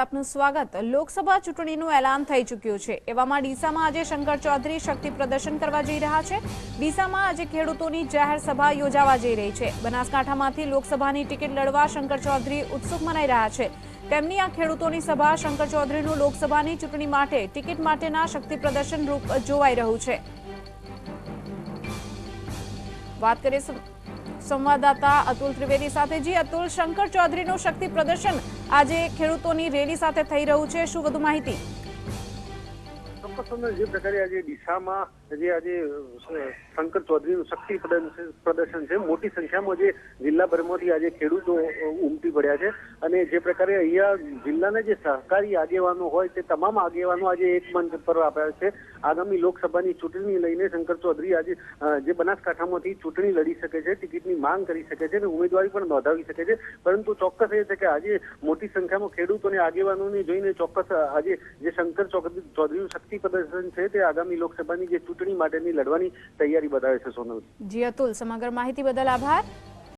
આપનું સ્વાગત। લોકસભા ચૂંટણીનું એલાન થઈ ચૂક્યું છે। એવામાં ડીસામાં આજે શંકર ચૌધરી શક્તિ પ્રદર્શન કરવા જઈ રહ્યા છે। ડીસામાં આજે ખેડૂતોની જાહેર સભા યોજાવા જઈ રહી છે। બનાસકાંઠામાંથી લોકસભાની ટિકિટ લડવા શંકર ચૌધરી ઉત્સુક મનાઈ રહ્યા છે। તેમની આ ખેડૂતોની સભા શંકર ચૌધરીનું લોકસભાની ચૂંટણી માટે ટિકિટ માટેના શક્તિ પ્રદર્શન રૂપ જોવાઈ રહ્યું છે। વાત કરીએ संवाददाता अतुल त्रिवेदी साथे। जी अतुल, शंकर चौधरी નું શક્તિ પ્રદર્શન આજે ખેડૂતોની રેલી સાથે થઈ રહ્યું છે, શું વધુ માહિતી? ચોક્કસ જે પ્રકારે આજે ડીસામાં આજે શંકર ચૌધરીનું શક્તિ પ્રદર્શન છે, મોટી સંખ્યામાં જે જિલ્લાભરમાંથી આજે ખેડૂતો ઉમટી પડ્યા છે અને જે પ્રકારે અહીંયા જિલ્લાના જે સહકારી આગેવાનો હોય તે તમામ આગેવાનો આજે એક મંચ પર આવ્યા છે। આગામી લોકસભાની ચૂંટણી લઈને શંકર ચૌધરી આજે જે બનાસકાંઠામાંથી ચૂંટણી લડી શકે છે, ટિકિટની માંગ કરી શકે છે અને ઉમેદવારી પણ નોંધાવી શકે છે। પરંતુ ચોક્કસ એ છે કે આજે મોટી સંખ્યામાં ખેડૂતોને આગેવાનોને જોઈને ચોક્કસ આજે જે શંકર ચૌધરીનું શક્તિ પ્રદર્શન છે તે આગામી લોકસભાની જે ચૂંટણી માટેની લડવાની તૈયારી બતાવે છે। સોનલ જી અતુલ, સમગ્ર માહિતી બદલ આભાર।